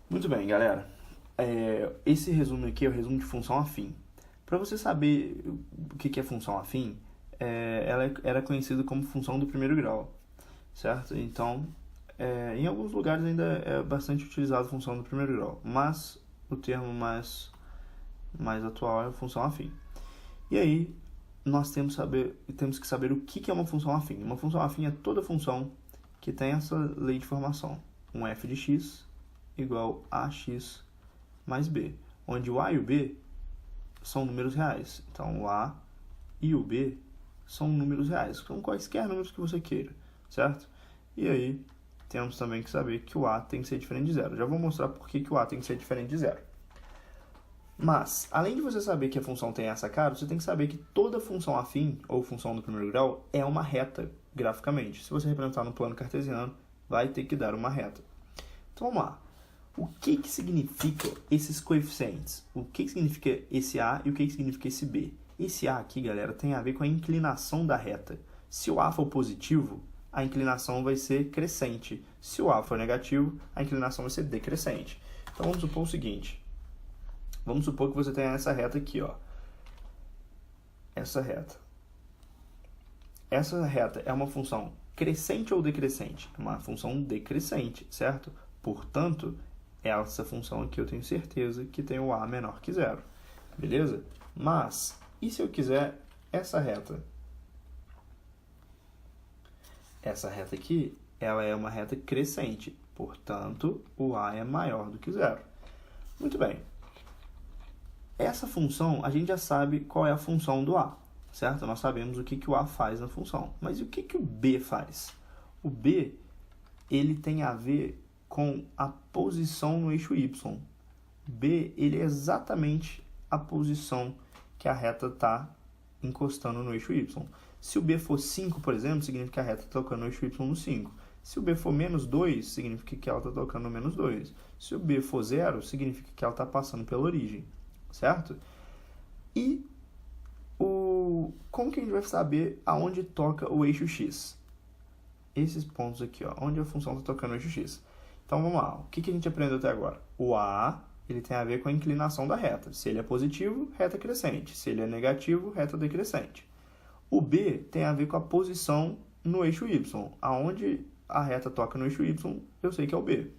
Muito bem, galera. Esse resumo aqui é o resumo de função afim. Para você saber o que é função afim, ela era conhecida como função do primeiro grau, certo? Então, em alguns lugares ainda é bastante utilizado a função do primeiro grau, mas o termo mais atual é função afim. E aí, nós temos que saber o que é uma função afim. Uma função afim é toda função que tem essa lei de formação. Um f de x igual a x mais b, onde o a e o b são números reais. Então, o a e o b são números reais, são quaisquer números que você queira, certo? E aí, temos também que saber que o a tem que ser diferente de zero. Já vou mostrar por que o a tem que ser diferente de zero. Mas, além de você saber que a função tem essa cara, você tem que saber que toda função afim, ou função do primeiro grau, é uma reta, graficamente. Se você representar no plano cartesiano, vai ter que dar uma reta. Então, vamos lá. O que significa esses coeficientes? O que significa esse a e o que significa esse b? Esse a aqui, galera, tem a ver com a inclinação da reta. Se o a for positivo, a inclinação vai ser crescente. Se o a for negativo, a inclinação vai ser decrescente. Então, vamos supor o seguinte. Vamos supor que você tenha essa reta aqui, ó. Essa reta. Essa reta é uma função crescente ou decrescente? É uma função decrescente, certo? Portanto, essa função aqui eu tenho certeza que tem o a menor que zero. Beleza? Mas, e se eu quiser essa reta? Essa reta aqui, ela é uma reta crescente. Portanto, o a é maior do que zero. Muito bem. Essa função, a gente já sabe qual é a função do a, certo? Nós sabemos o que o a faz na função. Mas e o que o b faz? O b, ele tem a ver com a posição no eixo y. B, ele é exatamente a posição que a reta está encostando no eixo y. Se o b for 5, por exemplo, significa que a reta está tocando no eixo y no 5. Se o b for menos 2, significa que ela está tocando no menos 2. Se o b for 0, significa que ela está passando pela origem. Certo? E como que a gente vai saber aonde toca o eixo x? Esses pontos aqui, ó, onde a função está tocando o eixo x. Então, vamos lá. O que a gente aprendeu até agora? O a, ele tem a ver com a inclinação da reta. Se ele é positivo, reta crescente. Se ele é negativo, reta decrescente. O b tem a ver com a posição no eixo y. Aonde a reta toca no eixo y, eu sei que é o b.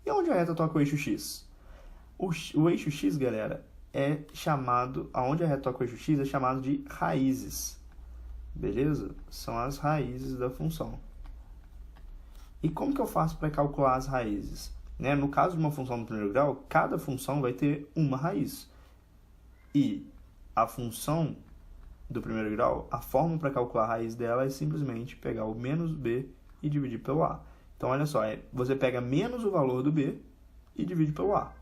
E aonde a reta toca o eixo x? O eixo x, galera, é chamado, aonde a reta toca o eixo x é chamado de raízes, beleza? São as raízes da função. E como que eu faço para calcular as raízes? No caso de uma função do primeiro grau, cada função vai ter uma raiz. E a função do primeiro grau, a forma para calcular a raiz dela é simplesmente pegar o menos b e dividir pelo a. Então, olha só, você pega menos o valor do b e divide pelo a.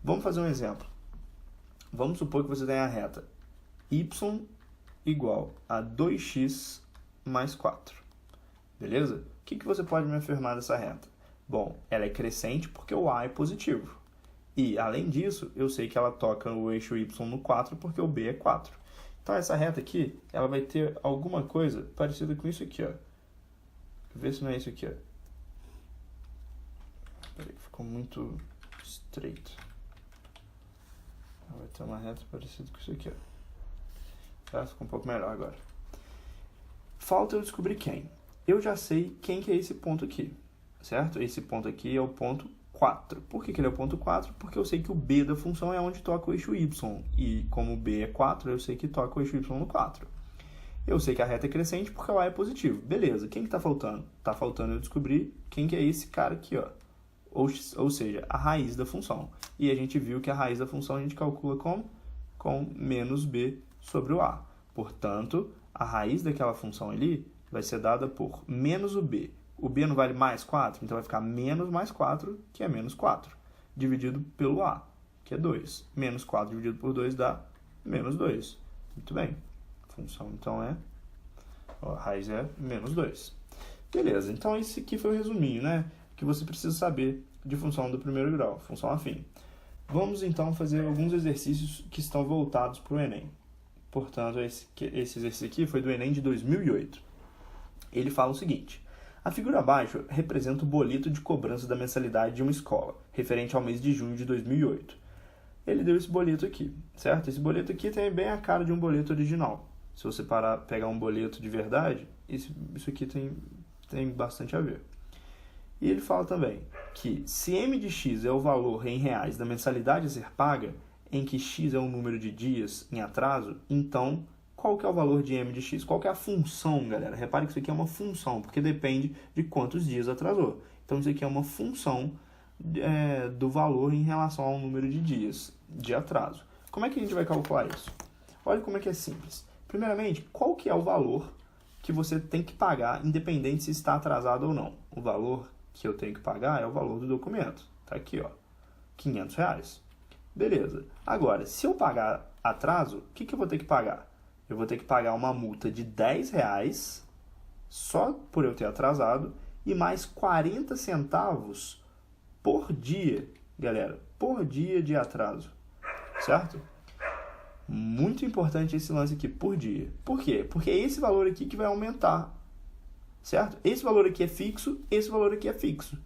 Vamos fazer um exemplo. Vamos supor que você tenha a reta y igual a 2x mais 4. Beleza? O que você pode me afirmar dessa reta? Bom, ela é crescente porque o a é positivo. E, além disso, eu sei que ela toca o eixo y no 4 porque o b é 4. Então, essa reta aqui, ela vai ter alguma coisa parecida com isso aqui, ó. Vê se não é isso aqui, ó. Peraí, ficou muito estreito. Vai ter uma reta parecida com isso aqui, ó. Tá? Ficou um pouco melhor agora. Falta eu descobrir quem. Eu já sei quem que é esse ponto aqui, certo? Esse ponto aqui é o ponto 4. Por que ele é o ponto 4? Porque eu sei que o b da função é onde toca o eixo y. E como o b é 4, eu sei que toca o eixo y no 4. Eu sei que a reta é crescente porque o a é positivo. Beleza, quem que tá faltando? Tá faltando eu descobrir quem que é esse cara aqui, ó. Ou seja, a raiz da função. E a gente viu que a raiz da função a gente calcula como? Com menos b sobre o a. Portanto, a raiz daquela função ali vai ser dada por menos o b. O b não vale mais 4, então vai ficar menos mais 4, que é menos 4, dividido pelo a, que é 2. Menos 4 dividido por 2 dá menos 2. Muito bem. A função, então, a raiz é menos 2. Beleza, então esse aqui foi o resuminho, que você precisa saber de função do primeiro grau, função afim. Vamos, então, fazer alguns exercícios que estão voltados para o Enem. Portanto, esse exercício aqui foi do Enem de 2008. Ele fala o seguinte: A figura abaixo representa o boleto de cobrança da mensalidade de uma escola, referente ao mês de junho de 2008. Ele deu esse boleto aqui, certo? Esse boleto aqui tem bem a cara de um boleto original. Se você pegar um boleto de verdade, isso aqui tem bastante a ver. E ele fala também que se m de x é o valor em reais da mensalidade a ser paga, em que x é o número de dias em atraso, então qual que é o valor de m de x? Qual que é a função, galera? Repare que isso aqui é uma função, porque depende de quantos dias atrasou. Então isso aqui é uma função do valor em relação ao número de dias de atraso. Como é que a gente vai calcular isso? Olha como é que é simples. Primeiramente, qual que é o valor que você tem que pagar, independente se está atrasado ou não? O valor que eu tenho que pagar é o valor do documento. Tá aqui, ó, R$500. Beleza. Agora, se eu pagar atraso, o que eu vou ter que pagar? Eu vou ter que pagar uma multa de R$10 só por eu ter atrasado e mais 40 centavos por dia, galera, por dia de atraso, certo? Muito importante esse lance aqui, por dia. Por quê? Porque é esse valor aqui que vai aumentar, certo? Esse valor aqui é fixo, esse valor aqui é fixo.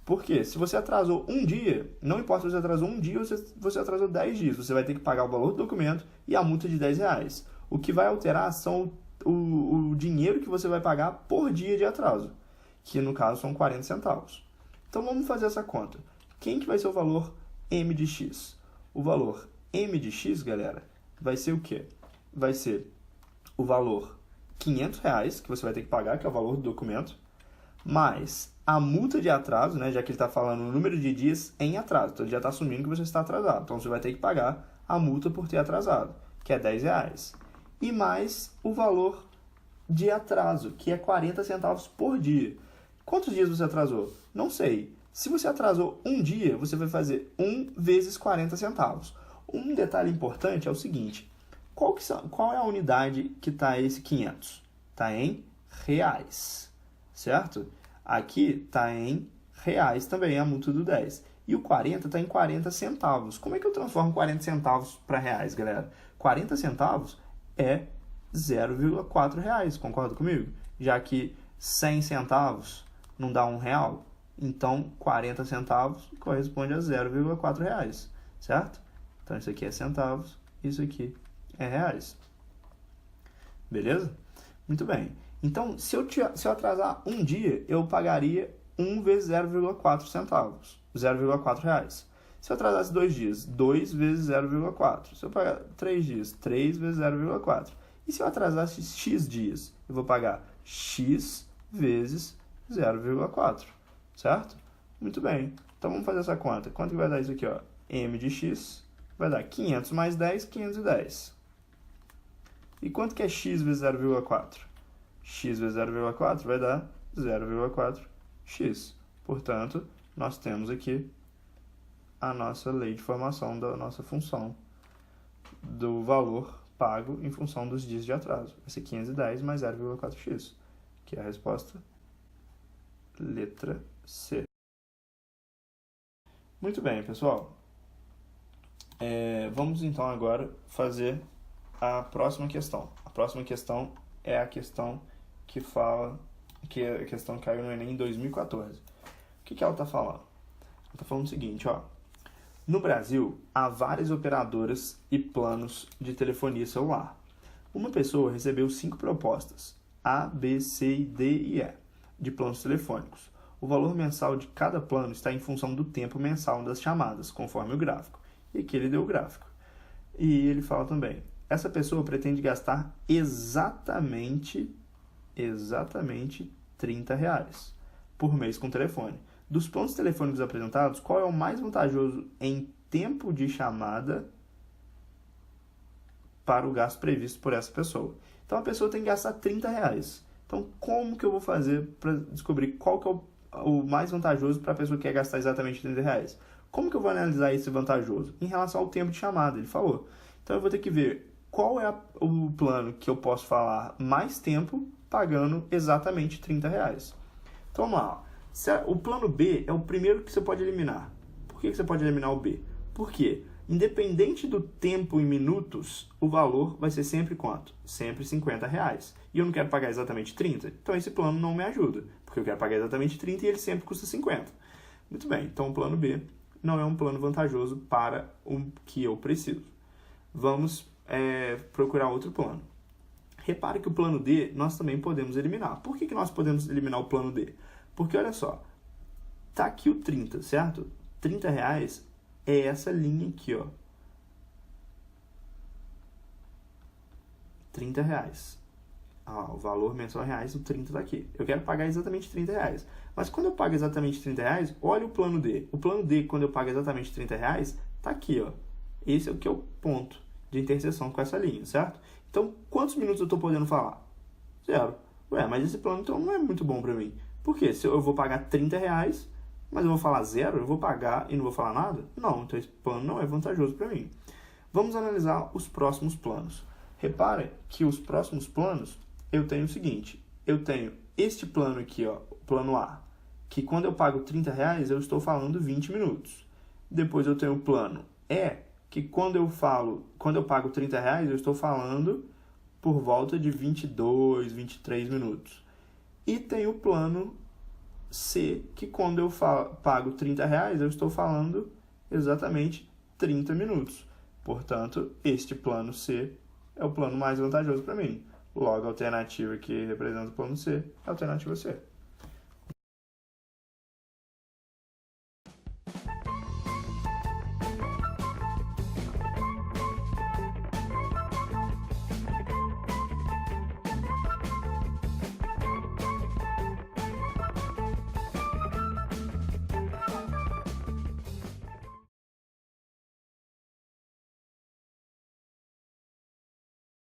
Por quê? Se você atrasou um dia, não importa se você atrasou um dia ou se você atrasou 10 dias, você vai ter que pagar o valor do documento e a multa de R$10. O que vai alterar são o dinheiro que você vai pagar por dia de atraso, que no caso são 40 centavos. Então vamos fazer essa conta. Quem que vai ser o valor m de x? O valor m de x, galera, vai ser o quê? Vai ser o valor R$500 que você vai ter que pagar, que é o valor do documento, mais a multa de atraso, né, já que ele está falando o número de dias em atraso. Então ele já está assumindo que você está atrasado. Então você vai ter que pagar a multa por ter atrasado, que é R$10. E mais o valor de atraso, que é 40 centavos por dia. Quantos dias você atrasou? Não sei. Se você atrasou um dia, você vai fazer 1 vezes 40 centavos. Um detalhe importante é o seguinte: qual é a unidade que está esse 500? Está em reais, certo? Aqui está em reais também, a multa do 10. E o 40 está em 40 centavos. Como é que eu transformo 40 centavos para reais, galera? 40 centavos é 0,4 reais, concorda comigo? Já que 100 centavos não dá R$1, então 40 centavos corresponde a 0,4 reais, certo? Então isso aqui é centavos, isso aqui é reais. Beleza? Muito bem. Então, se eu atrasar um dia, eu pagaria 1 vezes 0,4 centavos, 0,4 reais. Se eu atrasasse 2 dias, 2 vezes 0,4. Se eu pagar 3 dias, 3 vezes 0,4. E se eu atrasasse x dias, eu vou pagar x vezes 0,4, certo? Muito bem. Então vamos fazer essa conta. Quanto que vai dar isso aqui, ó? M de x vai dar 500 mais 10, 510. E quanto que é x vezes 0,4? X vezes 0,4 vai dar 0,4x. Portanto, nós temos aqui a nossa lei de formação da nossa função do valor pago em função dos dias de atraso. Vai ser 510 mais 0,4x, que é a resposta letra C. Muito bem, pessoal. Vamos então agora fazer a próxima questão. A próxima questão é a questão que fala, que a questão que caiu no Enem em 2014. O que ela está falando? Ela está falando o seguinte, ó. No Brasil, há várias operadoras e planos de telefonia celular. Uma pessoa recebeu 5 propostas, A, B, C, D e E, de planos telefônicos. O valor mensal de cada plano está em função do tempo mensal das chamadas, conforme o gráfico. E aqui ele deu o gráfico. E ele fala também, essa pessoa pretende gastar exatamente R$30 por mês com telefone. Dos planos telefônicos apresentados, qual é o mais vantajoso em tempo de chamada para o gasto previsto por essa pessoa? Então, a pessoa tem que gastar R$30. Então, como que eu vou fazer para descobrir qual que é o mais vantajoso para a pessoa que quer gastar exatamente R$30? Como que eu vou analisar esse vantajoso? Em relação ao tempo de chamada, ele falou. Então, eu vou ter que ver qual é o plano que eu posso falar mais tempo pagando exatamente R$30. Então, vamos lá. O plano B é o primeiro que você pode eliminar. Por que você pode eliminar o B? Porque, independente do tempo em minutos, o valor vai ser sempre quanto? Sempre R$50. E eu não quero pagar exatamente 30, então esse plano não me ajuda. porque eu quero pagar exatamente 30 e ele sempre custa 50. Muito bem, então o plano B não é um plano vantajoso para o que eu preciso. Vamos procurar outro plano. Repare que o plano D nós também podemos eliminar. Por que nós podemos eliminar o plano D? Porque olha só, tá aqui o 30, certo? R$30 é essa linha aqui, ó. R$30. O valor mensal em reais, o 30 tá aqui. Eu quero pagar exatamente R$30. Mas quando eu pago exatamente R$30, olha o plano D. O plano D, quando eu pago exatamente R$30, tá aqui, ó. Esse é o que é o ponto de interseção com essa linha, certo? Então, quantos minutos eu estou podendo falar? 0. Ué, mas esse plano então não é muito bom para mim. Por quê? Se eu vou pagar R$30, mas eu vou falar 0, eu vou pagar e não vou falar nada? Não, então esse plano não é vantajoso para mim. Vamos analisar os próximos planos. Repare que os próximos planos, eu tenho o seguinte. Eu tenho este plano aqui, ó, o plano A, que quando eu pago R$30, eu estou falando 20 minutos. Depois eu tenho o plano E, que quando eu pago R$30, eu estou falando por volta de 22, 23 minutos. E tem o plano C, que quando eu pago R$30, eu estou falando exatamente 30 minutos. Portanto, este plano C é o plano mais vantajoso para mim. Logo, a alternativa que representa o plano C é a alternativa C.